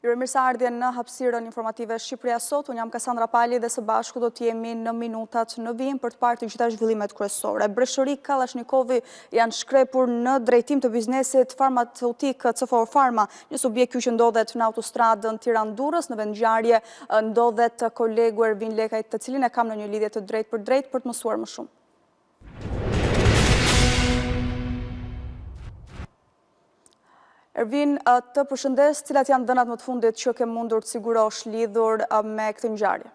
Mirë se ardhjen në hapësirën informative Shqipëria Sot. Unë jam Kasandra Pali dhe së bashku do t'jemi në minutat në vijim për të parë të gjitha zhvillimet kryesore. Breshëri Kallashnikovi janë shkrepur në drejtim të biznesit farmaceutik CFO Pharma, një subjekt që ndodhet në autostradën Tiranë-Durrës. Në vendngjarje ndodhet kolegu Ervin Lekaj, të cilin e kam në një lidhje të drejtë për të mësuar më shumë. Ervin, të përshëndes, cilat janë dhënat më të fundit që ke mundur të sigurosh lidhur me këtë ngjarje?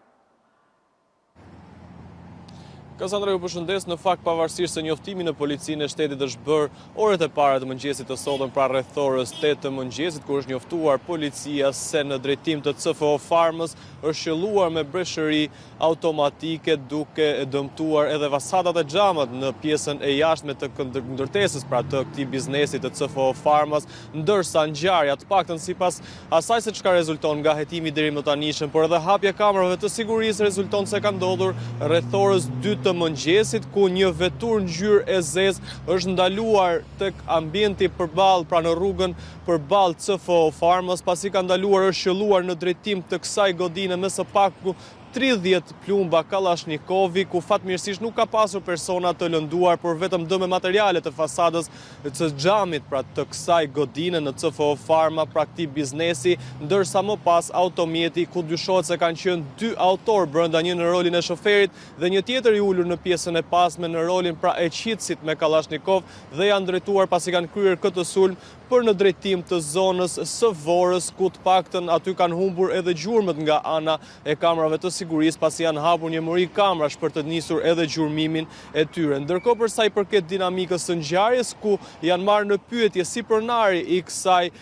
Kasandra, ju përshëndes. Në fakt, pavarësisht se njoftimi në policinë e shtetit është bërë orët e para të mëngjesit të sotëm, pra rreth orës 8 të mëngjesit, kur është njoftuar policia se në drejtim të CFO Pharmës është qelluar me breshëri automatike duke dëmtuar edhe fasadat e xhamat në pjesën e jashtme të ndërtesës, pra të këtij biznesi të CFO Pharmës, ndërsa ngjarja, të paktën sipas asaj se çka rezulton nga hetimi deri më tanishëm, por edhe hapja kamerave të sigurisë rezulton se ka ndodhur rreth orës 2 të mëngjesit, ku një vetur ngjyrë e zezë është ndaluar tek ambienti përballë, pra në rrugën përballë CFO Pharmës, pasi ka ndaluar është qelluar në drejtim të kësaj godine me së paku 30 plumba Kallashnikovi, ku fatmirësisht nuk ka pasur persona të lënduar, por vetëm dëme materiale të fasadës të xhamit, pra të kësaj godine në CFO Pharma, pra këtij biznesi, ndërsa më pas automjeti, ku dyshohet se kanë qenë 2 autor brenda, një në rolin e shoferit dhe një tjetër i ulur në pjesën e pasme në rolin pra e qitësit me Kalashnikov, dhe janë drejtuar pasi kanë kryer këtë sulm për në drejtim të zonës së Vorës, ku të paktën aty kanë humbur edhe gjurmët nga ana e kamerave të sigurisë, pasi janë hapur një muri kamerash për të nisur edhe gjurmimin e tyre. Ndërkohë, për sa i përket dinamikës së ngjarjes, ku janë marrë në pyetje si pronari i kësaj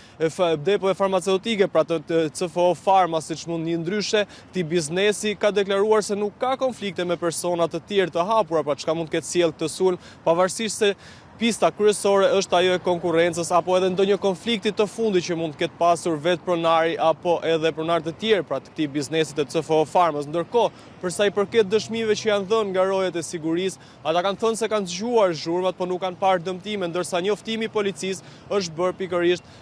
depoje farmaceutike, pra të CFO Pharma, siç mund një ndryshe, ti biznesi ka deklaruar se nuk ka konflikte me persona të tjerë të hapura, pra çka mund të ketë sjellë këtë sulm, pavarësisht se pista kryesore është ajo e konkurrencës, apo edhe ndonjë konflikti të fundit që mund të ketë pasur vetë pronari apo edhe pronarë të tjerë pra të këtij biznesi të CFO Pharmës. Ndërkohë, për sa i përket dëshmive që janë dhënë nga rojet e sigurisë, ata kanë thënë se kanë zgjuar zhurmat, por nuk kanë parë dëmtime, ndërsa njoftimi i policisë është bërë pikërisht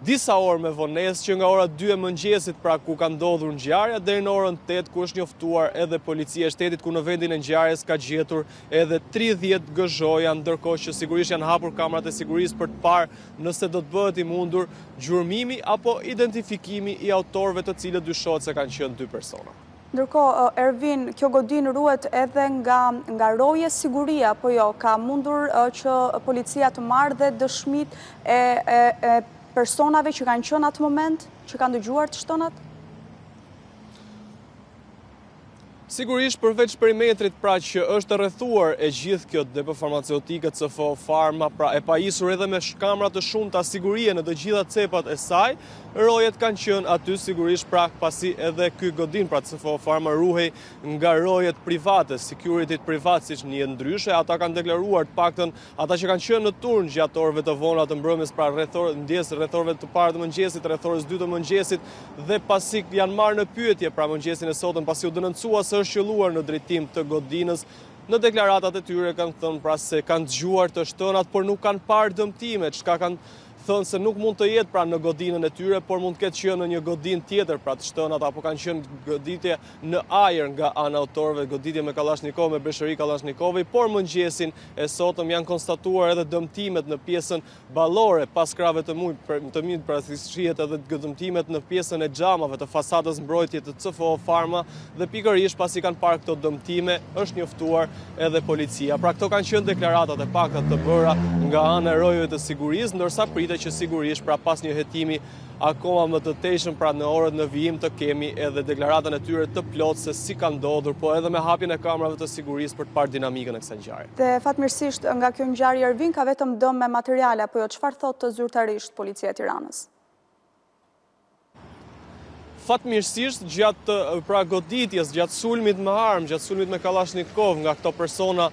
disa orë me vonesë, që nga ora 2 e mëngjesit, pra ku ka ndodhur ngjarja, deri në orën 8, ku është njoftuar edhe policia e shtetit, ku në vendin e ngjarjes ka gjetur edhe 30 gëzhoja, ndërkohë që sigurisht janë hapur kamerat e sigurisë për të parë nëse do të bëhet i mundur gjurmimi apo identifikimi i autorëve, të cilët dyshohet se kanë qenë 2 persona. Ndërkohë, Ervin, kjo godinë ruhet edhe nga roje siguria, apo jo? Ka mundur që policia të marrë dhe dëshmit e personave që kanë qenë atë moment, që kanë dëgjuar të shtonat? Sigurisht, përveç perimetrit pra që është rrethuar e gjithë kjo depo farmaceutike CFO Pharma, pra e pajisur edhe me kamera të shumta sigurie në të gjitha cepat e saj, rojet kanë qenë aty sigurisht pra pasi edhe ky godin pra CFO Pharma ruhej nga rojet private, security privat, siç një ndryshe, ata kanë deklaruar të paktën ata që kanë qenë në turn gjatë orëve të vona të mbrëmjes, pra rreth orëve të parë të mëngjesit, rreth orës 2 të mëngjesit, dhe pasi janë marrë në pyetje pra mëngjesin e sotëm, pasi u denoncuar se është qelluar në drejtim të godinës, në deklaratat e tyre kanë thënë pra se kanë dëgjuar të shtënat, por nuk kanë parë dëmtime, çka kanë thënë se nuk mund të jetë pra në godinën e tyre, por mund të ketë qenë në një godinë tjetër pra të shtënat, apo kanë qenë goditje në ajër nga ana autorëve, goditje me Kalashnikov, me breshëri Kallashnikovi, por mëngjesin e sotëm janë konstatuar edhe dëmtimet në pjesën ballore pas krave të mijë, pra shihet edhe dëmtimet në pjesën e xhamave të fasadës mbrojtje të CFO Pharma, dhe pikërisht pasi kanë parë këto dëmtime, është njoftuar edhe policia. Pra këto kanë qenë deklaratat e pakta të bëra nga ana e rojeve të sigurisë, ndërsa pritet që sigurisht pra pas një hetimi akoma më të teshëm, pra në orët në vijim të kemi edhe deklaratën e tyre të plotë se si ka ndodhur, po edhe me hapjen e kamerave të sigurisë për të parë dinamikën e kësaj ngjarje. Dhe fatmirësisht nga kjo ngjarje, Ervin, ka vetëm dëm me materiale, apo jo? Çfarë thotë zyrtarisht Policia e Tiranës? Fatmirësisht gjatë pra goditjes, gjatë sulmit me armë, gjatë sulmit me Kalashnikov nga këto persona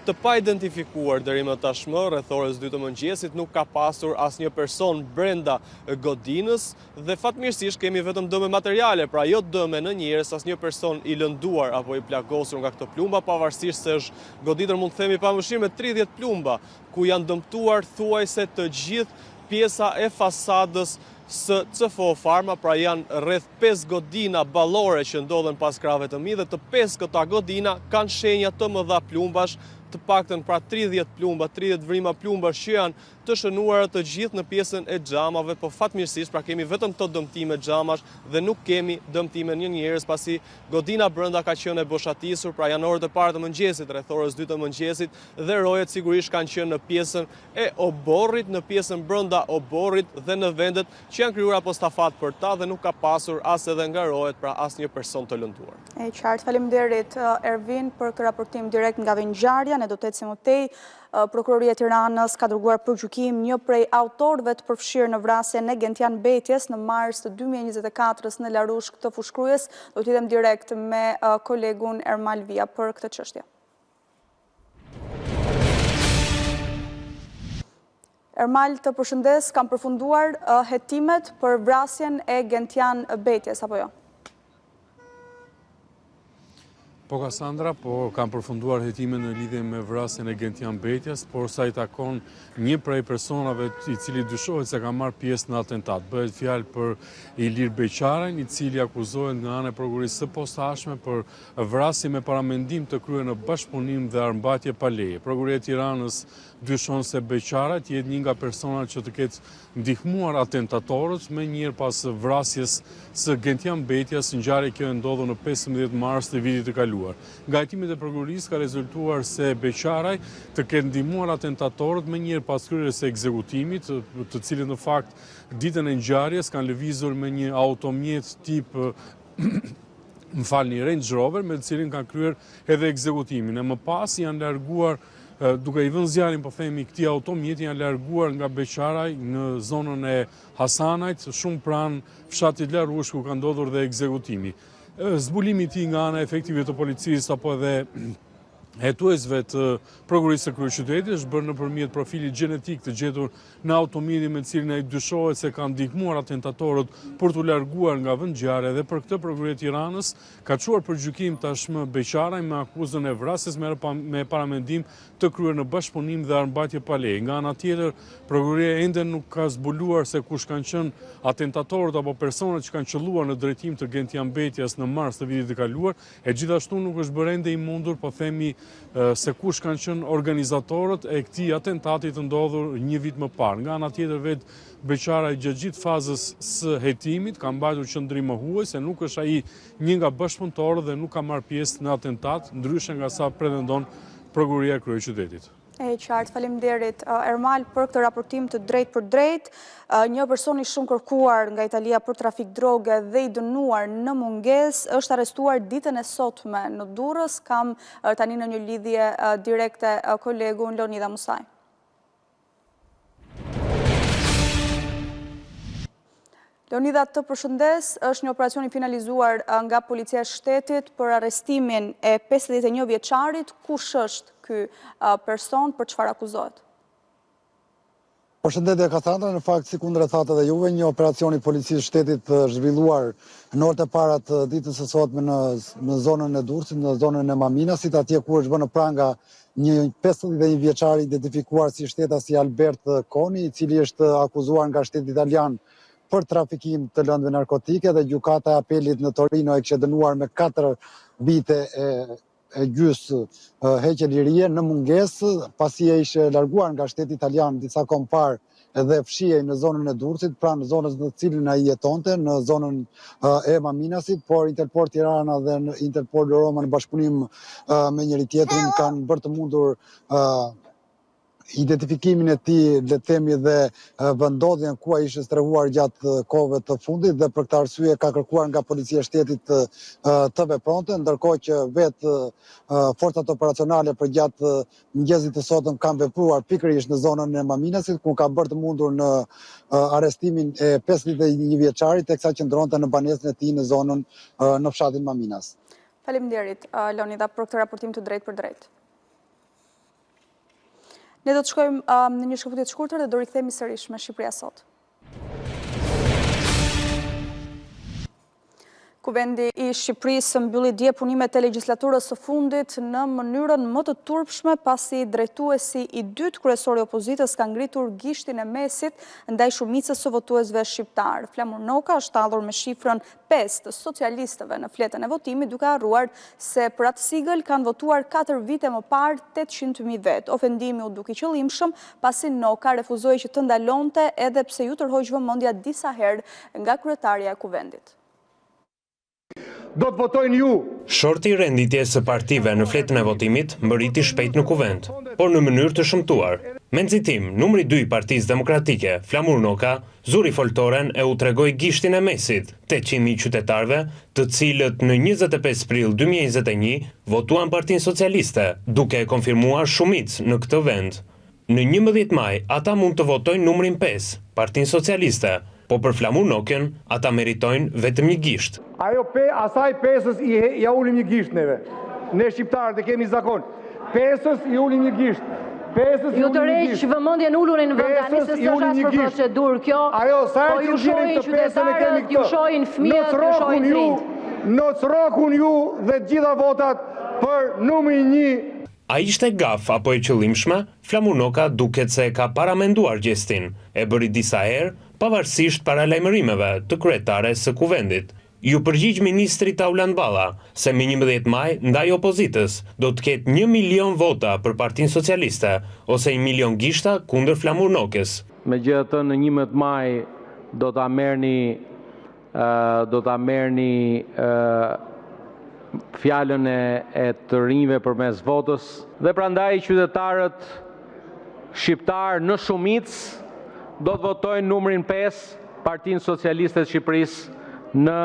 të pa identifikuar deri më tashmë, rreth orës 2 të mëngjesit, nuk ka pasur asnjë person brenda godinës, dhe fatmirësisht kemi vetëm dëme materiale, pra jo dëme në njerëz, asnjë person i lënduar apo i plagosur nga këto plumba, pavarësisht se është goditur, mund të themi pavarësisht me 30 plumba, ku janë dëmtuar thuajse të gjithë pjesa e fasadës së CFO Pharma, pra janë rreth 5 godina ballore që ndodhen pas krahave të mi dhe të 5 këta godina kanë shenja të mëdha plumbash, të paktën pra 30 plumba, 30 vrima plumbash që janë të shënuara të gjithë në pjesën e xhamave, po fatmirësisht pra kemi vetëm të dëmtime xhamash dhe nuk kemi dëmtime një njerëz pasi godina brenda ka qenë e boshatisur, pra janë orët e para të mëngjesit, rreth orës 2 të mëngjesit dhe rojet sigurisht kanë qenë në pjesën e oborrit, në pjesën brenda oborrit dhe në vendet që janë krijuar apostafat për ta dhe nuk ka pasur as edhe nga rojet, pra asnjë person të lënduar. E qartë, faleminderit Ervin për këtë raportim direkt nga ngjarja. Ne do të ecim më tej. Prokuroria e Tiranës ka dërguar për gjykim një prej autorëve të përfshirë në vrasjen e Gentian Betjes në mars të 2024 në Larushk të Fushkrujës. Do të idem direkt me kolegun Ermal Via për këtë çështje. Ermal, të përshëndes, kam përfunduar hetimet për vrasjen e Gentian Betjes, apo jo? Po Kassandra, po kam përfunduar hetime në lidhje me vrasjen e Gentian Betjes, por sa i takon një prej personave i cili dyshohet se ka marrë pjesë në atentat. Bëhet fjalë për Ilir Beqaren, i cili akuzohet nga ana e prokurisë së posaçme për vrasje me paramendim të kryer në bashkëpunim dhe armbatje pa leje. Prokuria e Tiranës dyshon se Beqara jetë një nga personat që të ketë ndihmuar atentatorët me njëherë pas vrasjes së Gentian Betjes, ngjarje që ndodhur në 15 mars të vitit të kaluar. Nga hetimet e prokurisë ka rezultuar se Beqaraj të ketë ndihmuar atentatorët me njëherë pas kryerjes së ekzekutimit, të cilët në fakt ditën e ngjarjes kanë lëvizur me një automjet tip Range Rover, me të cilin kanë kryer edhe ekzekutimin. E më pas janë larguar, duke i vënë zjarrin, po themi, këtij automjeti janë larguar nga Beqaraj në zonën e Hasanajt, shumë pranë fshatit Larushk ku ka ndodhur dhe ekzekutimi. Zbulimi i tij nga ana efektive të policisë apo edhe hetuesve të prokurisë së kryeqytetit është bërë nëpërmjet profilit gjenetik të gjetur në automjetin me cilin ai dyshohet se kanë ndihmuar atentatorët për t'u larguar nga vendngjarja dhe për këtë Prokuria e Tiranës ka çuar për gjykim tashmë Beqaraj me akuzën e vrasjes me paramendim të kryer në bashkëpunim dhe armbatje pa leje. Nga ana tjetër, Prokuria ende nuk ka zbuluar se kush kanë qenë atentatorët apo personat që kanë qelluar në drejtim të Gentian Betjes në mars të vitit të kaluar, e gjithashtu nuk është bërë ende i mundur, po themi, se kush kanë qenë organizatorët e këtij atentati të ndodhur një vit më parë. Nga ana tjetër vetë Beqaraj gjatë gjithë fazës së hetimit ka mbajtur qendrim mohues se nuk është ai një nga bashkëpunëtorët dhe nuk ka marrë pjesë në atentat, ndryshe nga sa pretendon Prokuria e Kryeqytetit. E qartë, faleminderit Ermal për këtë raportim të drejtë për drejtë. Një person i shumë kërkuar nga Italia për trafik droge dhe i dënuar në mungesë është arrestuar ditën e sotme në Durrës. Kam tani në një lidhje direkte kolegun Leonida Musaj. Leonida, të përshëndes, është një operacion i finalizuar nga Policia e Shtetit për arrestimin e 51 vjeçarit. Kush është ky person, për çfarë akuzohet? Përshëndetje Kassandra, në fakt si kundër e thatë edhe juve, një operacion i Policisë Shtetit zhvilluar në orët e para të ditës së sotme në zonën e Durrësit, në zonën e Maminasit, atje ku është vënë pranga një 51 vjeçar identifikuar si shtetas i Albert Koni, i cili është akuzuar nga shteti italian për trafikim të lëndëve narkotike dhe gjykata e apelit në Torino e kishte dënuar me 4 vite e gjys heqje lirie në mungesë, pasi e ishte larguar nga shteti italian disa kohë parë edhe fshihej në zonën e Durrësit, pra në zonën në cilën ai jetonte, në zonën e Maminasit, por Interpol Tirana dhe Interpol Roma në bashkëpunim me njëri tjetrin kanë bërë të mundur identifikimin e tij, le të themi, dhe vendodhjen ku ai ishte strehuar gjatë kohëve të fundit dhe për këtë arsye ka kërkuar nga Policia e Shtetit të vepronte, ndërkohë që vetë forcat operacionale për gjatë mëngjesit të sotëm kanë vepruar pikërisht në zonën e Maminasit, ku ka bërë të mundur në arrestimin e 51 vjeçarit, teksa qëndronte në banesën e tij në zonën në fshatin Maminas. Faleminderit, Leonida, për këtë raportim të drejtë për drejtë. Ne do të shkojmë në një shkëputje të shkurtër dhe do rikthehemi sërish me Shqipëria Sot. Kuvendi i Shqipërisë mbylli dje punimet e legjislaturës së fundit në mënyrën më të turpshme pasi drejtuesi i dytë kryesori i opozitës ka ngritur gishtin e mesit ndaj shumicës së votuesve shqiptar. Flamur Noka është ardhur me shifrën 5 të socialistëve në fletën e votimit, duke harruar se për atë sigël kanë votuar 4 vite më parë 800.000 vet. Ofendimi u duki qëllimshëm pasi Noka refuzoi që të ndalonte edhe pse ju tërhoq vëmendja disa herë nga kryetaria e kuvendit. Do të votojnë ju. Shorti i renditjes së partive në fletën e votimit mbërriti shpejt në kuvend, por në mënyrë të shëmtuar. Me nxitim, numri 2 i Partisë Demokratike, Flamur Noka, zuri foltoren e u tregoi gishtin e mesit, 800.000 qytetarëve, të cilët në 25 prill 2021 votuan Partinë Socialiste, duke e konfirmuar shumicë në këtë vend. Në 11 maj, ata mund të votojnë numrin 5, Partinë Socialiste, po për Flamur Nokën, ata meritojnë vetëm një gisht. Asaj pesës ja ulim një gisht neve. Ne shqiptarët e kemi zakon. Pesës i ulim një gisht. Ju të rejsh vëmendjen ullurin në vëndanisë së rast për procedurë kjo, po ju shojnë qytetarët, ju shojnë fëmijët, ju shojnë rinjt. Nocrokun ju dhe gjitha votat për numrin 1. A ishte gaf apo e qëllimshme, Flamur Noka duket se ka paramenduar gjestin, e bëri disa herë, pavarësisht paralajmërimeve të kryetares së kuvendit. Ju përgjigj ministri Taulan Balla se me 11 maj ndaj opozitës do të ketë 1 milion vota për Partinë Socialiste ose 1 milion gishta kundër Flamur Nokës. Megjithatë në 11 maj do ta merrni fjalën e të rinjve përmes votës dhe prandaj qytetarët shqiptar në shumicë do të votojnë numrin 5 Partinë Socialiste të Shqipërisë në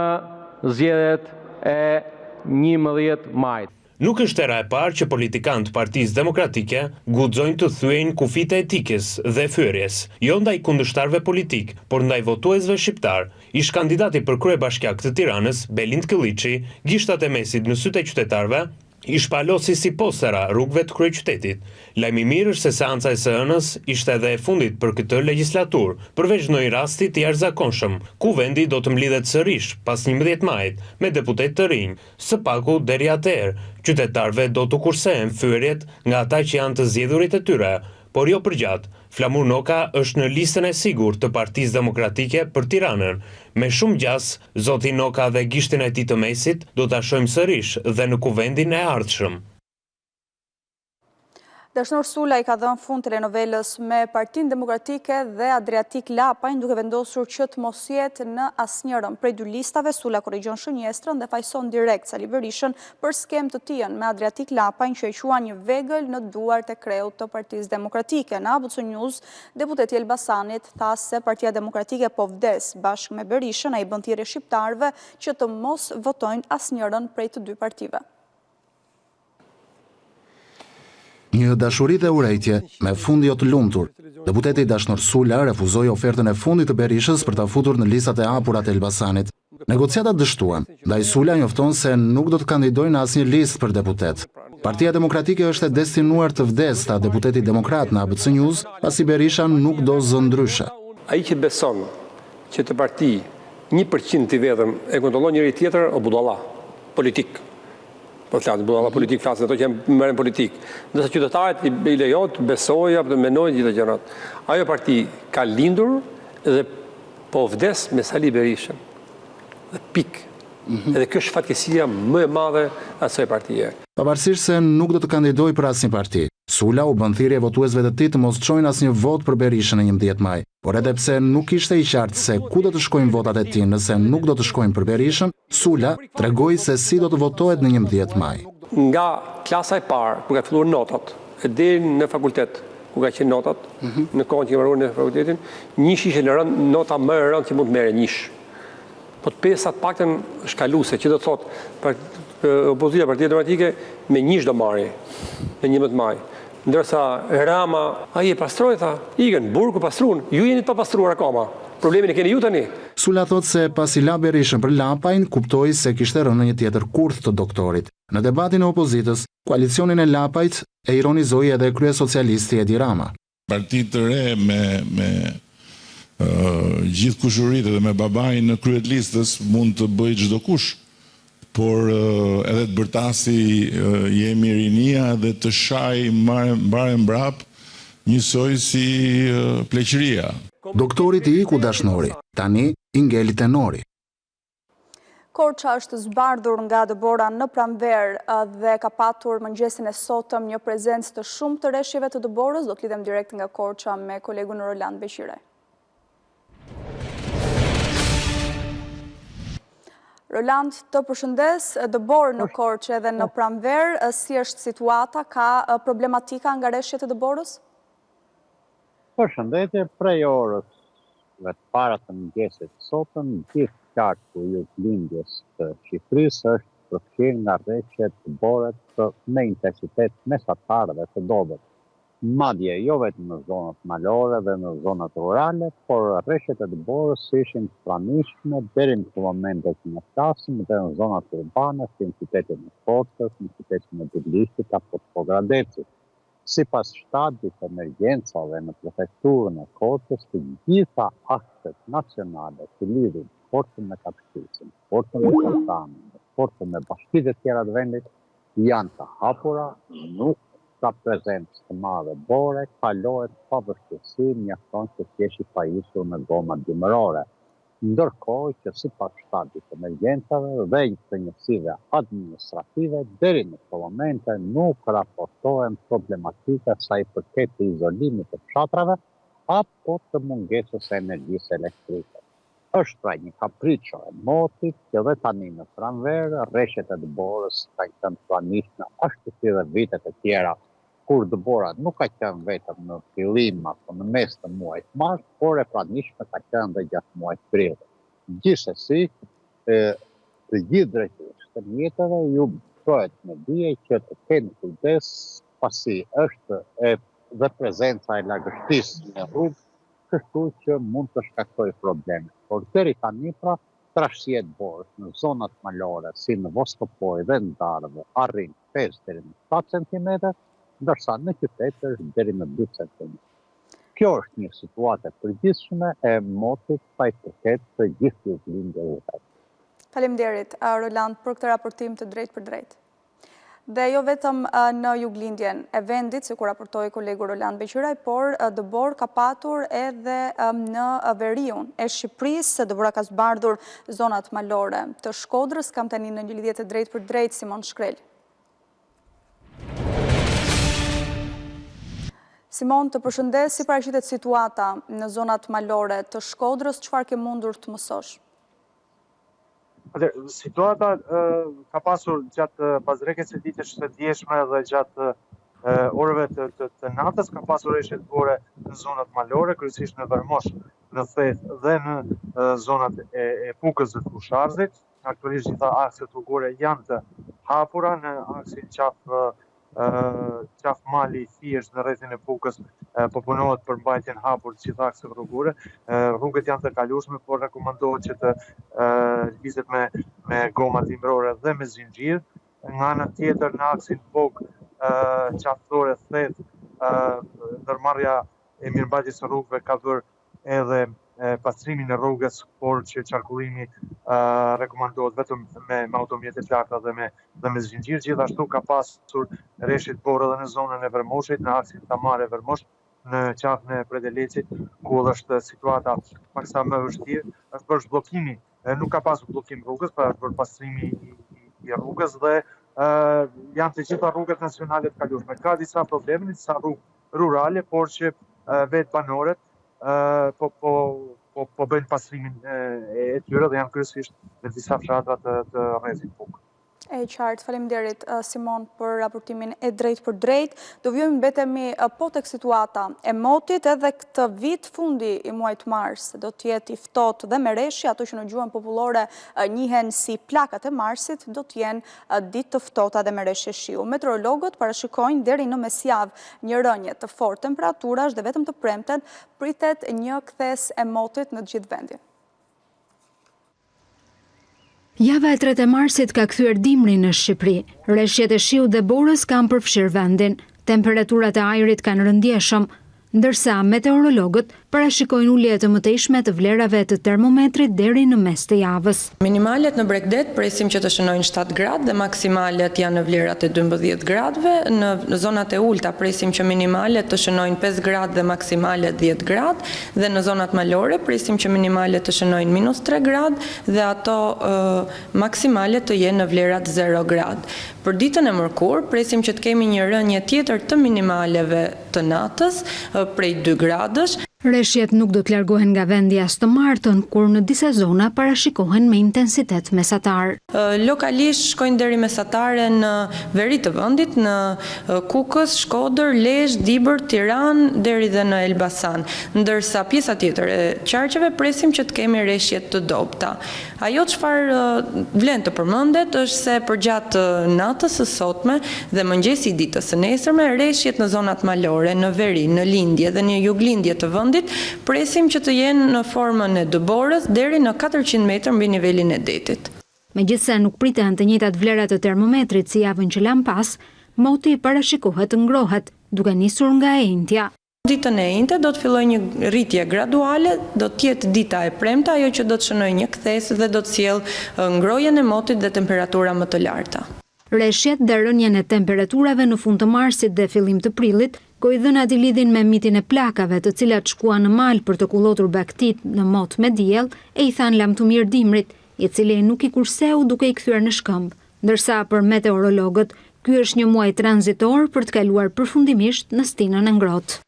zgjedhjet e 11 majit. Nuk është era e parë që politikantë Partisë Demokratike guxojnë të thyejnë kufit e etikës dhe fyerjes, jo ndaj kundërshtarëve politik, por ndaj votuesve shqiptar. Ish kandidati për kryebashkiak të Tiranës, Belind Këlliçi, gishtat e mesit në sytë e qytetarëve, i shpalosi si postera rrugëve të kryeqytetit. Lajmi i mirë është se seanca e së hënës ishte edhe e fundit për këtë legjislaturë, përveç një rasti të jashtëzakonshëm, ku vendi do të mblidhet sërish pas 11 majit me deputet të rinj. Së paku deri atëherë, qytetarëve do të kursehen fyerjet nga ata që janë të zgjedhurit e tyre, por jo përgjatë. Flamur Noka është në listën e sigurt të Partisë Demokratike për Tiranën. Me shumë gjas, zoti Noka dhe gishtin e tij të mesit do ta shohim sërish dhe në kuvendin e ardhshëm. Dashnor Sulaj ka dhënë fund telenovelës me Partinë Demokratike dhe Adriatik Lapajnë, duke vendosur që të mos jetë në asnjërin prej dy listave. Sula korrigjon shënjestrën dhe fajson direkt Sali Berishën për skemë të tij me Adriatik Lapajnë, që e quan një vegël në duart e kreut të Partisë Demokratike. Në ABC News, deputeti Elbasanit tha se Partia Demokratike po vdes bashkë me Berishën, ai bën thirrje shqiptarëve që të mos votojnë asnjërin prej të dy partive. Një dashuri dhe urrejtje me fund jo të lumtur. Deputeti Dashnor Sula refuzoi ofertën e fundit të Berishës për ta futur në listat e hapura të Elbasanit. Negociatat dështuan, ndaj Sula njofton se nuk do të kandidojë në asnjë listë për deputet. Partia Demokratike është e destinuar të vdes, tha deputeti demokrat në ABC News, pasi Berisha nuk do zë ndryshe. Ai që beson që të parti 1% i vetëm e kontrollon njëri tjetër o budalla politik. Po flasë, budalla politik flasë, ato që merren politik. Ndërsa qytetarët i lejohet të besojë apo të mendojnë gjithë gjërat. Ajo parti ka lindur dhe po vdes me Sali Berishën. Dhe pikë. Edhe kjo është fatkeqësia më e madhe asaj partie. Pavarësisht se nuk do të kandidojë për asnjë parti, Sula u bën thirrje votuesve të tij të mos çojnë asnjë vot për Berishën në 11 maj. Por edhe pse nuk ishte i qartë se ku do të shkojnë votat e tij nëse nuk do të shkojnë për Berishën, Sula tregoi se si do të votohet në 11 maj. Nga klasa e parë, ku ka filluar notat, deri në fakultet, ku ka qenë notat, në kohën që mbaruan në fakultetin, njësh ishte në rënd nota më e rëndë që mund të merre njësh. Po të pesa të paktën shkaluse, që do të thotë opozita Partia Demokratike me njësh do marri në 11 maj. Ndërsa Rama, ai e pastroi, tha, ikën burgu pastruan, ju jeni pa pastruar akoma. Problemin e keni ju tani. Sula thot se pasi la Berishën për Lapajnë, kuptoi se kishte rënë në një tjetër kurth të doktorit. Në debatin e opozitës, koalicionin e Lapajt e ironizoi edhe kryesocialisti Edi Rama. Parti të re me gjithë kushuritë dhe me babain në kryet listës mund të bëjë çdo kush. por edhe të bërtasi jemi rinia dhe të shaj mbare mbrap njësoj si pleqëria. Doktorit i iku dashnori, tani i ngeli tenori. Korça është zbardhur nga dëbora në pranver dhe ka patur mëngjesin e sotëm një prezencë të shumë të reshjeve të dëborës. Do të lidhem direkt nga Korça me kolegun Roland Beqiraj. Roland, të përshëndes, dëborë në Korçë dhe në pranver, si është situata, ka problematika nga reshjet e dëborës? Përshëndetje, prej orës dhe të para të mëngjesit sotëm, gjithë qarku juglindjes të Shqipërisë është përfshirë nga rreshjet të dëborët me intensitet mesatar dhe të dobët. Madje jo vetëm në zonat malore dhe në zonat rurale, por rreshjet e dëborës ishin të pranishme deri në momentet që ne flasim dhe në zonat urbane, si në qytetin e Korçës, në qytetin e Billishtit apo të Pogradecit. Sipas shtadit të emergjencave në prefekturën e Korçës, të gjitha aktet nacionale të lidhin Korçën me Kapshtisin, Korçën me Kastanin, Korçën me bashkitë e tjera të vendit janë të hapura, nuk ka prezencë të madhe bore, kalohet pa vështirësi, mjafton që t'jesh i pajisur me goma dimërore. Ndërkohë që sipas shtadit të emergjencave dhe të njësive administrative, deri në këto momente nuk raportohen problematika sa i përket të izolimit të fshatrave apo të mungesës së energjisë elektrike. Është pra një kapriço e motit që dhe tani në pranver, rreshjet e dëborës ka qenë pranishme ashtu si dhe vitet e tjera, kur dëbora nuk ka qenë vetëm në fillim apo në mes të muajit mars, por e pranishme ka qenë dhe gjatë muajit prill. Gjithsesi, të gjithë drejtuesit të mjeteve ju bëhet me dije që të kenë kujdes pasi është dhe prezenca e lagështisë në rrugë, kështu që mund të shkaktoj probleme. Por deri tani pra, trashësia e dëborës në zonat malore, si në Vostopoj dhe në Darë, arrin 5 deri në 7 cm, ndërsa në qytet është deri në 2 cm. Kjo është një situatë e përgjithshme e motit sa i përket të gjithë juglindjeve. Faleminderit, Roland, për këtë raportim të drejtë për drejtë. Dhe jo vetëm në juglindjen e vendit, si ku raportoi kolegu Roland Beqiraj, por dëbor ka patur edhe në veriun e Shqipërisë, dëbora ka zbardhur zonat malore të Shkodrës. Kam tani në një lidhje të drejtë për drejtë Simon Shkrel. Simon, të përshëndes, si paraqitet situata në zonat malore të Shkodrës, çfarë ke mundur të mësosh? Situata ka pasur gjatë pasdrekjes së ditës së djeshme dhe gjatë orëve të natës, ka pasur rreshje dëbore në zonat malore, kryesisht në Vërmosh, në Theth dhe në zonat e Pukës dhe Fusharzit. Aktualisht gjitha akset rrugore janë të hapura në aksin qaf mali thjesht në rrethin e Pukës po punohet për mbajtjen hapur të gjitha akseve rrugore. Rrugët janë të kalueshme, por rekomandohet që të lëvizet me goma dimrore dhe me zinxhir. Nga ana tjetër në aksin Pok qaftore Theth, ndërmarrja e mirëmbajtjes së rrugëve ka bërë edhe pastrimin e rrugës, por që qarkullimi rekomandohet vetëm me automjete të larta dhe me zinxhir. Gjithashtu ka pasur rreshje dëbore edhe në zonën e Vërmoshit, në aksin Tamare Vërmosh, në qafën e Predelecit, ku është situata paksa më vështirë, është bërë zhbllokimi, nuk ka pasur bllokim rrugës, por është bërë pastrimi i rrugës dhe janë të gjitha rrugët nacionale të kalueshme. Ka disa probleme, disa rrugë rurale, por që vetë banorët po bëjnë pastrimin e tyre dhe janë kryesisht në disa fshatra të rrezit Puk. E qartë, faleminderit Simon për raportimin e drejtë për drejtë. Do vjojmë mbetemi po tek situata e motit, edhe këtë vit fundi i muajit mars do të jetë i ftohtë dhe me reshje, ato që në gjuhën popullore njihen si plakat e marsit, do të jenë ditë të ftohta dhe me reshje shiu. Meteorologët parashikojnë deri në mesjavë një rënje të fortë temperaturash dhe vetëm të premten pritet një kthes e motit në të gjithë vendin. Java e 3 e marsit ka kthyer dimrin në Shqipëri. Rreshjet e shiut dhe borës kanë përfshirë vendin. Temperaturat e ajrit kanë rëndjeshëm, ndërsa meteorologët parashikojnë ulje të mëtejshme të vlerave të termometrit deri në mes të javës. Minimalet në Bregdet presim që të shënojnë 7 gradë dhe maksimalet janë në vlerat e 12 gradëve. Në zonat e ulta presim që minimalet të shënojnë 5 gradë dhe maksimalet 10 gradë dhe në zonat malore presim që minimalet të shënojnë -3 gradë dhe ato maksimalet të jenë në vlerat 0 gradë. Për ditën e mërkur presim që të kemi një rënje tjetër të minimaleve të natës prej 2 gradësh. Reshjet nuk do të largohen nga vendi as të martën, kur në disa zona parashikohen me intensitet mesatar. Lokalisht shkojnë deri mesatare në veri të vendit, në Kukës, Shkodër, Lezhë, Dibër, Tiranë, deri dhe në Elbasan. Ndërsa pjesa tjetër e qarqeve presim që të kemi reshjet të dobta. Ajo çfarë vlen të përmendet është se përgjatë natës së sotme dhe mëngjesi i ditës së nesërme, reshjet në zonat malore, në veri, në lindje dhe në juglindje të vendit presim që të jenë në formën e dëborës deri në 400 metrë mbi nivelin e detit. Megjithse nuk priten të njëjtat vlerat të termometrit si javën që lan pas, moti parashikohet të ngrohet, duke nisur nga e njëjtja. Ditën e njëjtë do të fillojë një rritje graduale, do të jetë dita e premte, ajo që do të shënojë një kthesë dhe do të sjellë ngrohjen e motit dhe temperatura më të larta. Reshjet dhe rënjen e temperaturave në fund të marsit dhe fillim të prillit, kojdhënat i lidhin me mitin e plakave të cilat shkuan në mal për të kullotur baktit në mot me diell, e i than Lamtumir Dimrit, i cili nuk i kurseu duke i kthyer në shkëmbë, ndërsa për meteorologët, ky është një muaj tranzitor për të kaluar përfundimisht në stinën e ngrohtë.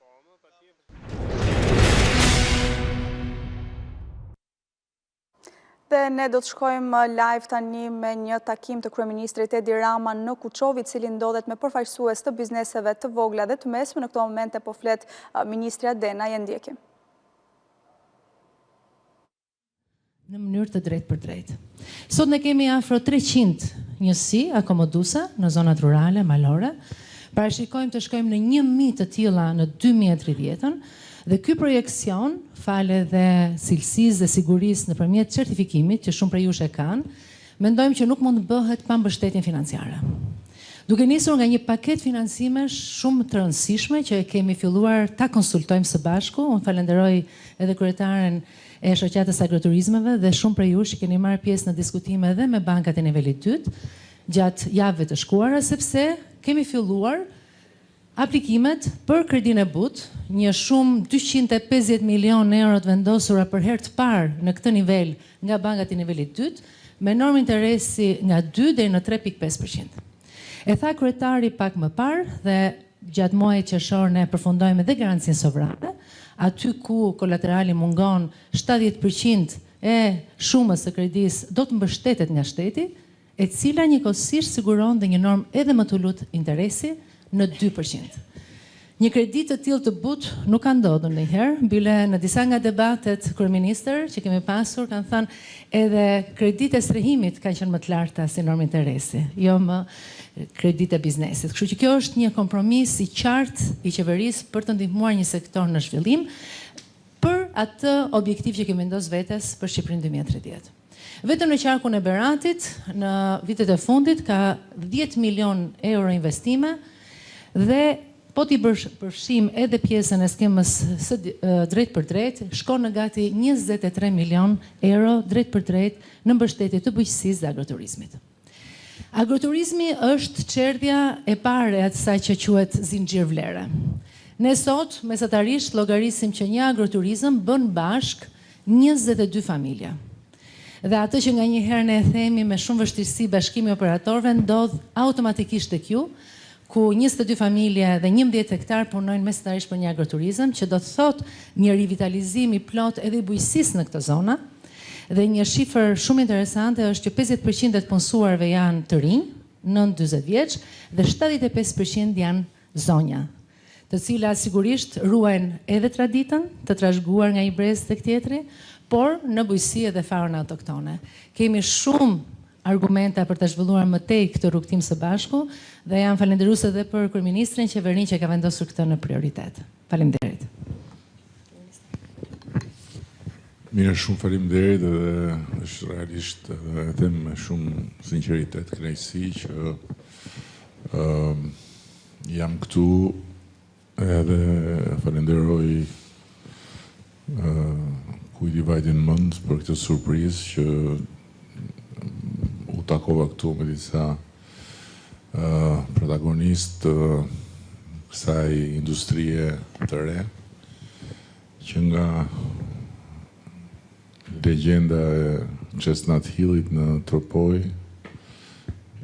Dhe ne do të shkojmë live tani me një takim të kryeministrit Edi Rama në Kuçovë, i cili ndodhet me përfaqësues të bizneseve të vogla dhe të mesme. Në këto momente po flet ministri Adena, je ndjekim. Në mënyrë të drejtë për drejtë. Sot ne kemi afro 300 njësi akomoduese në zonat rurale, malore. Parashikojmë të shkojmë në 1000 të tilla në 2030-ën. Dhe ky projekcion, fale dhe cilësisë dhe sigurisë nëpërmjet certifikimit që shumë prej jush e kanë, mendojmë që nuk mund të bëhet pa mbështetjen financiare. Duke nisur nga një paket financime shumë të rëndësishme që e kemi filluar ta konsultojmë së bashku, unë falenderoj edhe kryetaren e shoqatës agroturizmeve dhe shumë prej jush që keni marrë pjesë në diskutime edhe me bankat e nivelit 2 gjatë javëve të shkuara, sepse kemi filluar aplikimet për kredin e but, një shumë 250 milion euro të vendosura për herë të parë në këtë nivel nga bankat e nivelit 2, me normë interesi nga 2 deri në 3.5%. E tha kryetari pak më parë dhe gjatë muajit qershor ne përfundojmë edhe garancinë sovrane, aty ku kolaterali mungon 70% e shumës së kredisë do të mbështetet nga shteti, e cila njëkohësisht siguron dhe një normë edhe më të lutë interesi në 2%. Një kredit të tillë të butë nuk ka ndodhur ndonjëherë, bile në disa nga debatet kryeministër që kemi pasur kanë thënë edhe kreditë e strehimit kanë qenë më të larta si normë interesi, jo më kreditë e biznesit. Kështu që kjo është një kompromis i qartë i qeverisë për të ndihmuar një sektor në zhvillim për atë objektiv që kemi vendosur vetes për Shqipërinë 2030. Vetëm në qarkun e Beratit, në vitet e fundit ka 10 milion euro investime dhe po t'i përfshim edhe pjesën e skemës së drejt për drejt, shkon në gati 23 milion euro drejt për drejt në mbështetje të bujqësisë dhe agroturizmit. Agroturizmi është çerdhja e parë e asaj që quhet zinxhir vlere. Ne sot mesatarisht llogarisim që një agroturizëm bën bashk 22 familja. Dhe atë që nganjëherë ne e themi me shumë vështirësi bashkimi operatorëve ndodh automatikisht tek ju, ku 22 familje dhe 11 hektar punojnë mesatarisht për një agroturizëm, që do të thotë një rivitalizim i plot edhe i bujqësisë në këtë zona. Dhe një shifër shumë interesante është që 50% e të punësuarve janë të rinj, 9-40 vjeç, dhe 75% janë zonja, të cilat sigurisht ruajnë edhe traditën të trashëguar nga një brez tek tjetri, por në bujqësi edhe farën autoktone. Kemi shumë argumenta për të zhvilluar më tej këtë rrugtim së bashku dhe jam falënderuese edhe për kryeministrin, qeverinë që ka vendosur këtë në prioritet. Faleminderit. Mirë, shumë faleminderit dhe është realisht edhe e them me shumë sinqeritet, kënaqësi që jam këtu edhe falenderoj kujt i vajtin mend për këtë surprizë që u takova këtu me disa protagonist kësaj industrie të re, që nga legjenda e Chestnut Hillit në Tropoj,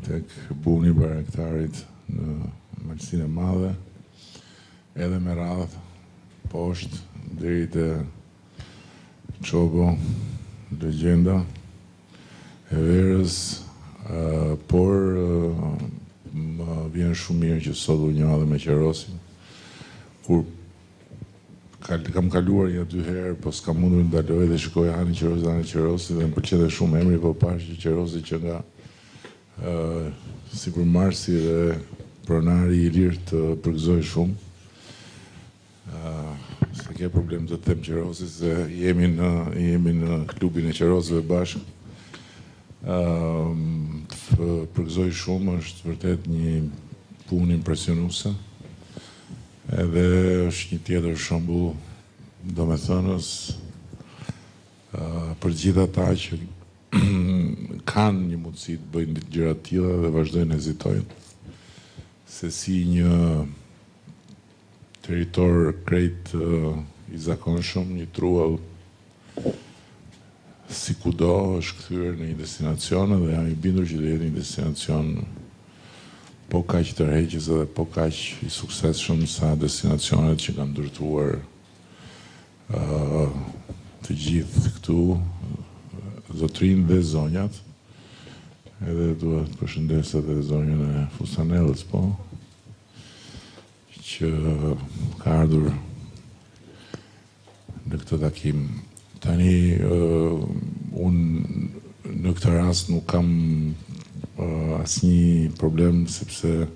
tek buni baraktarit në Malsinë e Madhe, edhe me radh poshtë deri te Çobo, legjenda e verës, por më vjen shumë mirë që sot u njoha dhe me Qerosin, kur kam kaluar ja 2 herë, po s'kam mundur të ndaloj dhe shikoj Ani Qerosi dhe më pëlqente shumë emri, po pash që Qerosi që nga sipërmarrësi dhe pronari i lirë të përgëzoj shumë. Se ke problem të them Qerosi, se jemi në klubin e Qerosëve bashkë. Përgëzoj shumë, është vërtet një punë impresionuese. Edhe është një tjetër shembull, domethënës, për gjithë ata që kanë një mundësi të bëjnë gjëra të tilla dhe vazhdojnë hezitojnë, se si një territor krejt i zakonshëm, një truall si kudo është kthyer në një destinacion dhe jam i bindur që do jetë një destinacion po kaq tërheqës edhe po kaq i suksesshëm sa destinacionet që kanë ndërtuar të gjithë këtu, zotrinë dhe zonjat. Edhe duhet përshëndes edhe zonjën e Fustanellës, po, që ka ardhur në këtë takim. Tani, unë në këtë rast nuk kam asnjë problem, sepse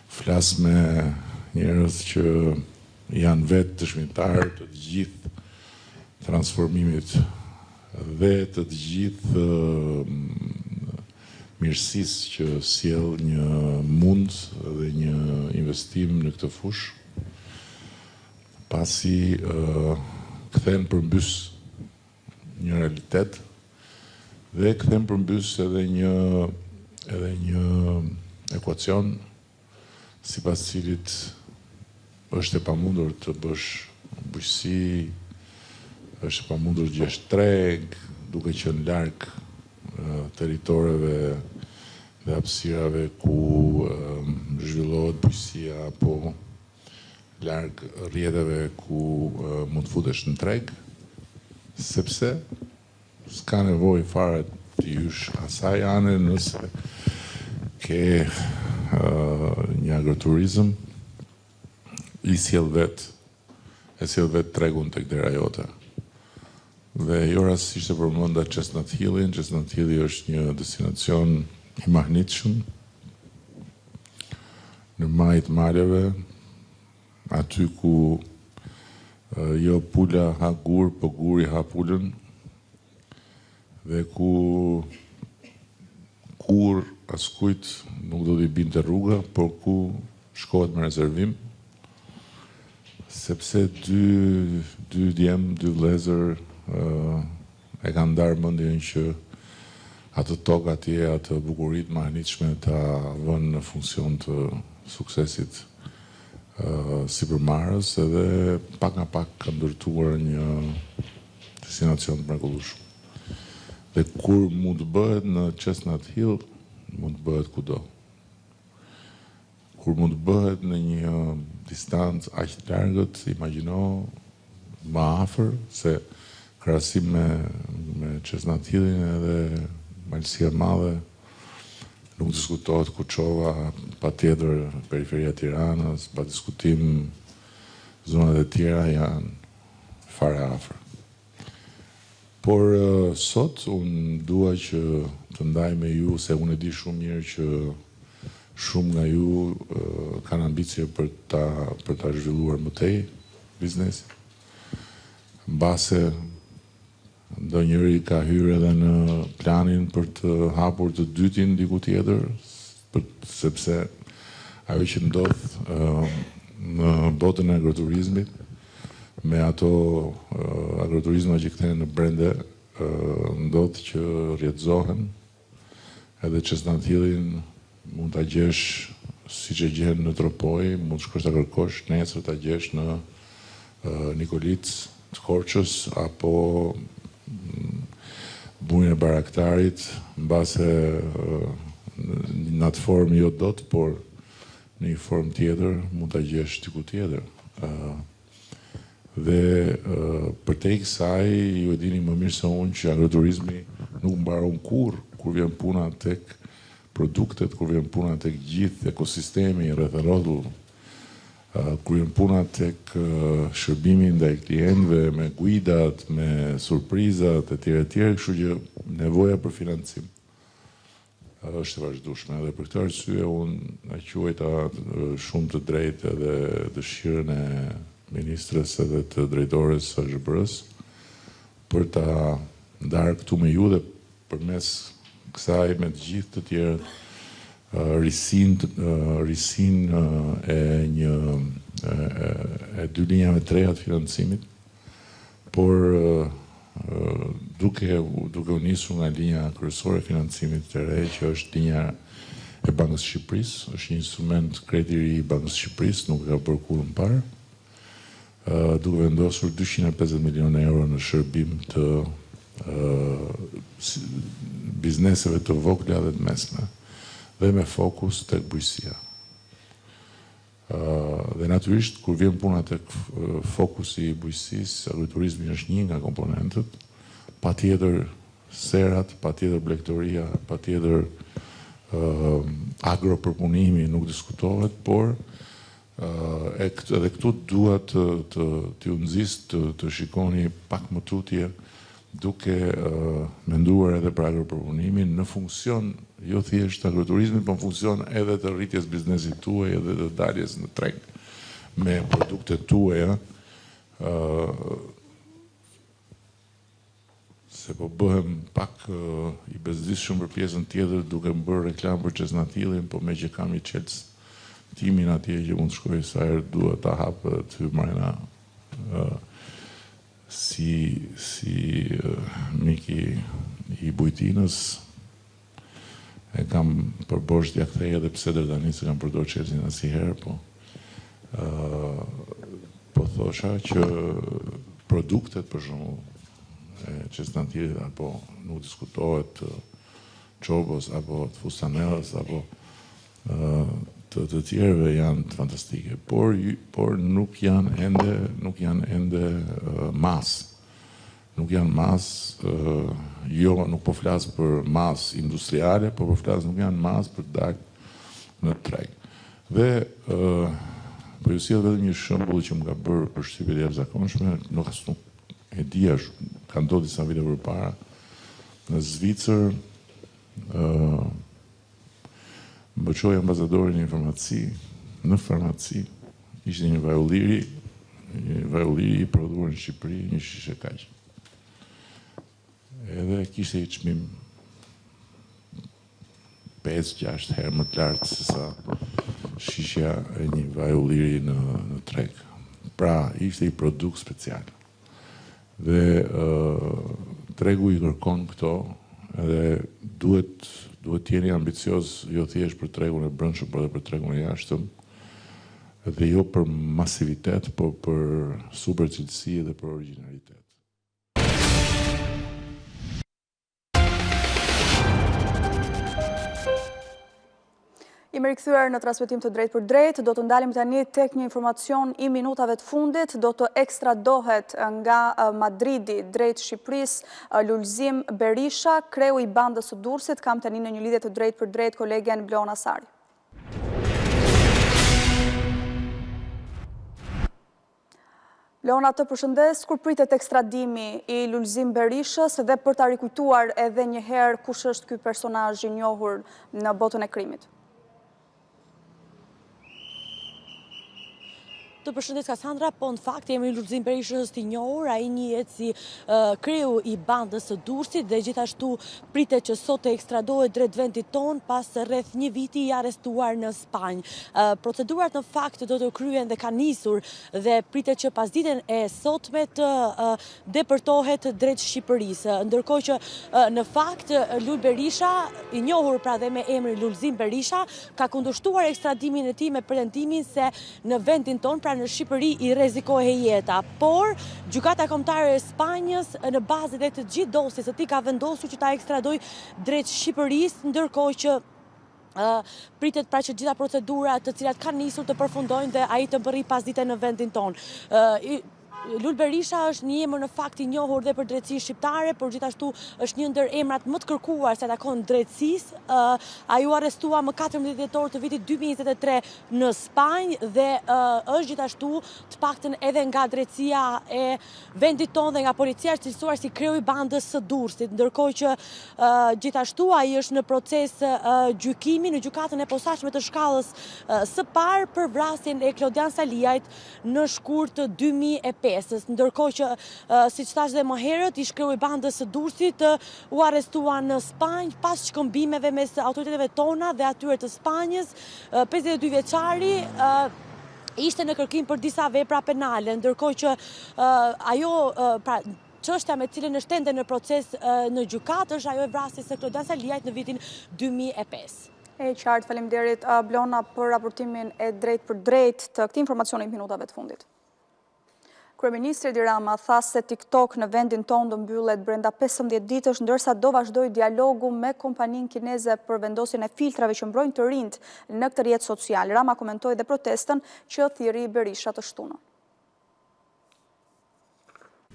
flas me njerëz që janë vetë dëshmitar të gjithë transformimit dhe të gjithë mirësisë që sjell një mund dhe një investim në këtë fushë, pasi kthen përmbys një realitet dhe kthen përmbys edhe një ekuacion sipas cilit është e pamundur të bësh bujqësi, është e pamundur të gjesh treg, duke qenë larg territoreve dhe hapësirave ku zhvillohet bujqësia, apo larg rrjeteve ku mund të futesh në treg, sepse s'ka nevojë fare të hysh asaj ane nëse ke një agroturizëm, e sjell vet tregun tek dera jote. Dhe jo rastësisht e përmenda Chestnut Hillin. Chestnut Hilli është një destinacion i mahnitshëm në majt maleve, aty ku jo pula ha gur, po guri ha pulën, dhe ku kur askujt nuk do t'i binte rruga, por ku shkohet me rezervim, sepse dy djem, dy vëllezër e kanë ndarë mendjen që atë tokë atje, atë bukuritë mahnitshme ta vënë në funksion të suksesit sipërmarrës, edhe pak nga pak ka ndërtuar një destinacion të mrekullueshëm. Dhe kur mund të bëhet në Chestnut Hill, mund të bëhet kudo. Kur mund të bëhet në një distancë aq të largët, imagjino më afër, se krahasim me Chestnut Hillin edhe Malësia e Madhe, nuk diskutohet Kuçova, patjetër periferia e Tiranës, pa diskutim zonat e tjera janë fare afër. Por sot unë dua që të ndaj me ju, se unë e di shumë mirë që shumë nga ju kanë ambicie për ta zhvilluar më tej biznesin. Mbase ndonjëri ka hyrë edhe në planin për të hapur të dytin diku tjetër, sepse ajo që ndodh në botën e agroturizmit me ato agroturizma që kthehen në brende, ndodh që rrjedzohen, edhe çesnatillin mund ta gjesh siç e gjen në Tropoj, mund shkosh ta kërkosh, nesër ta gjesh në Nikolic të Korçës apo burin e baraktarit, mbase në atë formë jo dot, por në një formë tjetër mund ta gjesh diku tjetër. Dhe përtej kësaj, ju e dini më mirë se unë që agroturizmi nuk mbaron kur vjen puna tek produktet, kur vjen puna tek gjithë ekosistemi rreth rrotull, kur vjen puna tek shërbimi ndaj klientëve, me guidat, me surprizat e tjera, kështu që nevoja për financim është e vazhdueshme. Dhe për këtë arsye unë e quajta shumë të drejtë edhe dëshirën e ministres edhe të drejtores së SHBR-s për ta ndarë këtu me ju dhe përmes kësaj me të gjithë të tjerë risin e dy linjave të reja të financimit, por duke u nisur nga linja kryesore e financimit të re, që është linja e Bankës së Shqipërisë, është një instrument kredi i ri i Bankës së Shqipërisë, nuk ka bërë kurrë më parë, duke vendosur 250 milion euro në shërbim të bizneseve të vogla dhe të mesme, dhe me fokus tek bujqësia. Dhe natyrisht, kur vjen puna tek fokusi i bujqësisë, agroturizmi është një nga komponentët, patjetër serat, patjetër blegtoria, patjetër agropërpunimi nuk diskutohet, por edhe këtu dua t'ju nxis të shikoni pak më tutje, duke menduar edhe për agropërpunimin në funksion jo thjesht agroturizmit, por në funksion edhe të rritjes biznesit tuaj edhe të daljes në treg me produktet tuaja, se po bëhem pak i bezdisshëm për pjesën tjetër duke më bërë reklam për çesnatillin, po me që kam i Chelsea timin atje që mund të shkoj sa herë dua ta hap të hymrena si miki i Bujtinës, e kam përbosh t'ja kthej edhe pse deri tani se kam përdorur Chelsea asnjëherë, po thosha që produktet për shembull e çesnatillit apo nuk diskutohet çobos apo të fustanellës apo të tjerëve janë të fantastike, por nuk janë ende mas. Nuk janë mas, jo, nuk po flas për mas industriale, por po flas nuk janë mas për të dalë në treg. Dhe po ju sjell vetëm një shembull që më ka bërë përshtypje të jashtëzakonshme, nuk e dija, ka ndodhur disa vite përpara në Zvicër. Më bëqoj ambasadorin në farmaci, ishte një vaj ulliri i prodhuar në Shqipëri, një shishe kaq. Edhe kishte i çmim 5-6 herë më të lartë se sa shishja e një vaj ulliri në treg. Pra, ishte i produkt special. Dhe tregu i kërkon këto, edhe duhet t'jeni ambicioz jo thjesht për tregun e brendshëm, por edhe për tregun e jashtëm, dhe jo për masivitet, por për supercilësi dhe për origjinalitet. Jemi rikthyer në transmetim të drejtë për drejtë, do të ndalim tani tek një informacion i minutave të fundit, do të ekstradohet nga Madridi drejt Shqipërisë Lulzim Berisha, kreu i bandës së Durrësit. Kam tani në një lidhje të drejtë për drejtë kolegen Bleona Sari. Leona, të përshëndes, kur pritet ekstradimi i Lulzim Berishës dhe për ta rikujtuar edhe një herë kush është ky personazh i njohur në botën e krimit? Të përshëndes Kasandra, po në fakt Emri Lulzim Berisha është i njohur, ai njihet si kreu i bandës së Durrësit dhe gjithashtu pritet që sot të ekstradohet drejt vendit ton pas rreth një viti i arrestuar në Spanjë. Procedurat në fakt do të kryen dhe kanë nisur dhe pritet që pas ditën e sotme të depërtohet drejt Shqipërisë. Ndërkohë që në fakt Lul Berisha, i njohur pra dhe me emrin Lulzim Berisha, ka kundërshtuar ekstradimin e tij me pretendimin se në vendin ton në Shqipëri i rrezikohej jeta, por gjykata kombëtare e Spanjës në bazë të gjithë dosjes së tij ka vendosur që ta ekstradojë drejt Shqipërisë, ndërkohë që pritet pra që gjitha procedurat të cilat kanë nisur të përfundojnë dhe ai të mbërri pasdite në vendin ton. Lul Berisha është një emër në fakt i njohur dhe për drejtësinë shqiptare, por gjithashtu është një ndër emrat më të kërkuar se takon drejtësisë. Ai u arrestua më 14 dhjetor të vitit 2023 në Spanjë dhe është gjithashtu të paktën edhe nga drejtësia e vendit tonë dhe nga policia është cilësuar si kreu i bandës së Durrësit, ndërkohë që gjithashtu ai është në proces gjykimi në gjykatën e posaçme të shkallës së parë për vrasjen e Klodian Saliajt në shkurt 2005. Ndërkohë që, siç thash dhe më herët, ish kreu i bandës së Durrësit u arrestua në Spanjë pas shkëmbimeve mes autoriteteve tona dhe atyre të Spanjës. 52 vjeçari ishte në kërkim për disa vepra penale, ndërkohë që ajo pra çështja me cilën është ende në proces në gjykatë është ajo e vrasjes së Klodian Saliajt në vitin 2005. E qartë, faleminderit Blona për raportimin e drejt për drejt të këtij informacioni në minutave të fundit. Kryeministri Edi Rama tha se TikTok në vendin tonë do mbyllet brenda 15 ditësh, ndërsa do vazhdojë dialogu me kompaninë kineze për vendosjen e filtrave që mbrojnë të rinjt në këtë rrjet social. Rama komentoi dhe protestën që thirrri Berisha të shtunën.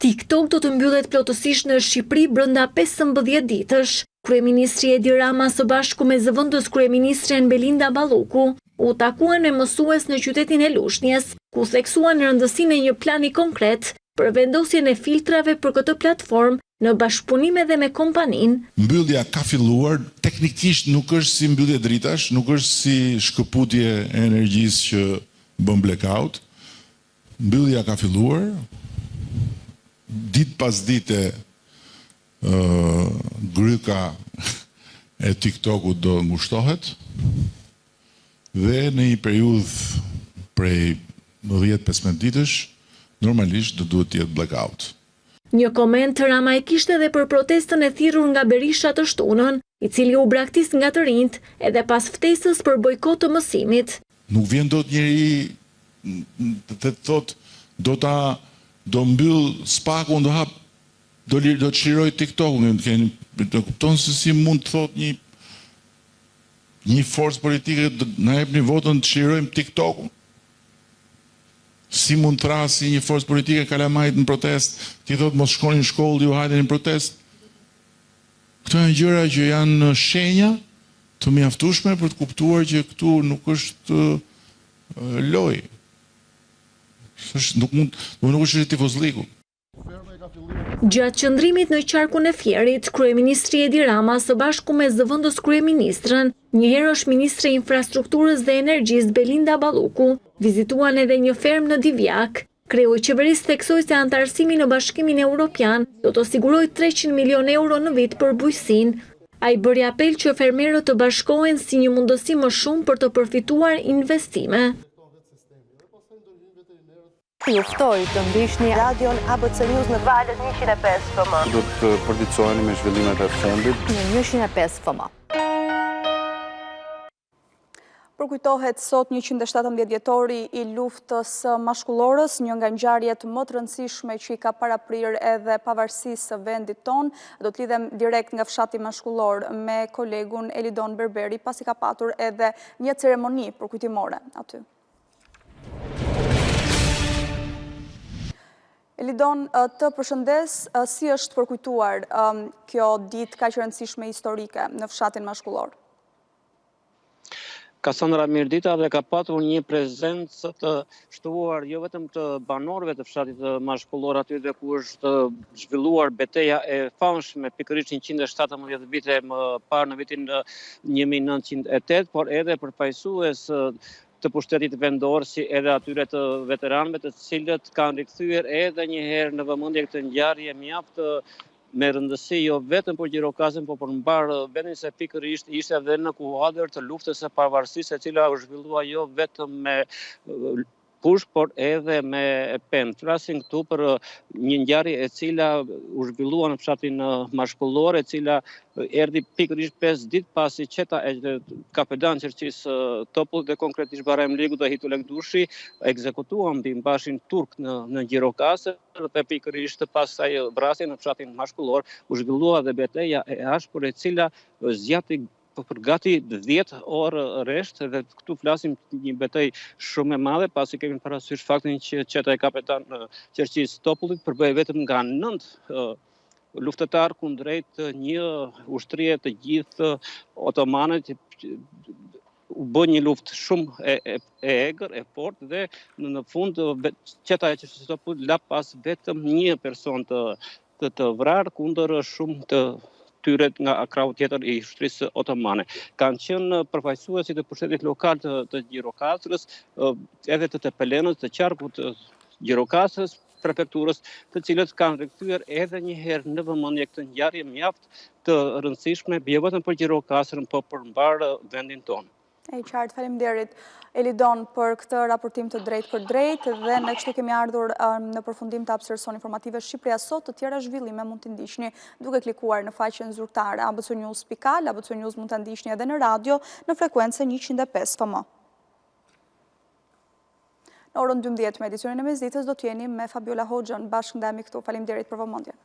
TikTok do të mbyllet plotësisht në Shqipëri brenda 15 ditësh. Kryeministri Edi Rama së bashku me zëvendës kryeministren Belinda Balloku u takuan me mësues në qytetin e Lushnjës, ku theksuan rëndësinë e një plani konkret për vendosjen e filtrave për këtë platformë në bashkëpunim edhe me kompaninë. Mbyllja ka filluar, teknikisht nuk është si mbyllje dritash, nuk është si shkëputje e energjisë që bën blackout. Mbyllja ka filluar, ditë pas dite gryka e TikTokut do ngushtohet dhe në një periudhë prej 10-15 ditësh normalisht do duhet të jetë blackout. Një koment Rama e kishte edhe për protestën e thirrur nga Berisha të shtunën, i cili u braktis nga të rinjt edhe pas ftesës për bojkot të mësimit. Nuk vjen dot njeri të thotë do mbyll spakun, do të çliroj TikTokun, do kupton se si mund të thotë një forcë politike na jepni votën të çlirojmë TikTokun. Si mund të rasi një forcë politike kalamajt në protest, ti thotë mos shkoni në shkollë, ju hajde në protest. Këto janë gjëra që janë shenja të mjaftueshme për të kuptuar që këtu nuk është lojë. Nuk është tifozliku. Gjatë qëndrimit në qarkun e Fierit, kryeministri Edi Rama së bashku me zëvendës kryeministrën, njëherë është ministre e infrastrukturës dhe energjisë Belinda Balloku, vizituan edhe një fermë në Divjak. Kreu i qeverisë theksoi se antarësimi në Bashkimin Evropian do të sigurojë 300 milion euro në vit për bujqësinë. Ai bëri apel që fermerët të bashkohen si një mundësi më shumë për të përfituar investime. Ju ftoj të ndiqni radion ABC News në valët 105 FM. Do të përditësoheni me zhvillimet e fundit në 105 FM. Përkujtohet sot 117 vjetori i luftës mashkullorës, një nga ngjarjet më të rëndësishme që i ka paraprirë edhe pavarësisë së vendit tonë. Do të lidhem direkt nga fshati mashkullor me kolegun Elidon Berberi, pasi ka patur edhe një ceremoni përkujtimore aty. Elidon, të përshëndes, si është përkujtuar kjo ditë kaq e rëndësishme historike në fshatin mashkullor? Kasandra Mirdita dhe ka patur një prezencë të shtuar jo vetëm të banorëve të fshatit mashkullor aty dhe ku është zhvilluar betejë e famshme pikërisht 117 vite më parë në vitin 1908, por edhe përfaqësues të pushtetit vendor, si edhe atyre të veteranëve, të cilët kanë rikthyer edhe një herë në vëmendje këtë ngjarje mjaft me rëndësi jo vetëm për Gjirokastrin, por për mbar vendin, se pikërisht ishte edhe në kuadër të luftës së pavarësisë, e cila u zhvillua jo vetëm me kush, por edhe me penë. Flasim këtu për një ngjarje e cila u zhvillua në fshatin Mashkullor, e cila erdhi pikërisht 5 ditë pasi qeta e kapetan qerqisë Topullit dhe konkretisht Barem Ligu dhe Hitulek Dushi ekzekutuan mbi mbashin turk në Gjirokastër, dhe pikërisht pas kësaj vrasje në fshatin Mashkullor u zhvillua dhe betejë e ashpër, e cila zgjati për gati 10 orë rresht, dhe këtu flasim një betejë shumë e madhe, pasi kemi parasysh faktin që qeta e kapetan qerqisë Topullit përbëhej vetëm nga 9 luftëtar kundrejt një ushtrie të gjithë otomane, u bë një luftë shumë e egër, e fortë, dhe në fund qeta e qerqisë Topullit la pas vetëm një person të vrarë kundër shumë të tyre nga krau tjetër i ushtrisë otomane. Kanë qenë përfaqësuesit të pushtetit lokal të Gjirokastrës, edhe të Tepelenës, të qarkut të Gjirokastrës, prefekturës, të cilët kanë rikthyer edhe një herë në vëmendje këtë ngjarje mjaft të rëndësishme, jo vetëm për Gjirokastrën, por për mbar vendin tonë. E qartë, faleminderit Elidon për këtë raportim të drejt për drejt, dhe ne kështu kemi ardhur në përfundim të hapësirës informative Shqipëria Sot. Të tjera zhvillime mund të ndiqni duke klikuar në faqen zyrtare abcnews.al, ABC News mund të ndiqni edhe në radio në frekuencën 105 FM. Në orën 12 me edicionin e mesditës do t'jeni me Fabiola Hoxhën, bashkë ndajemi këtu. Faleminderit për vëmendjen.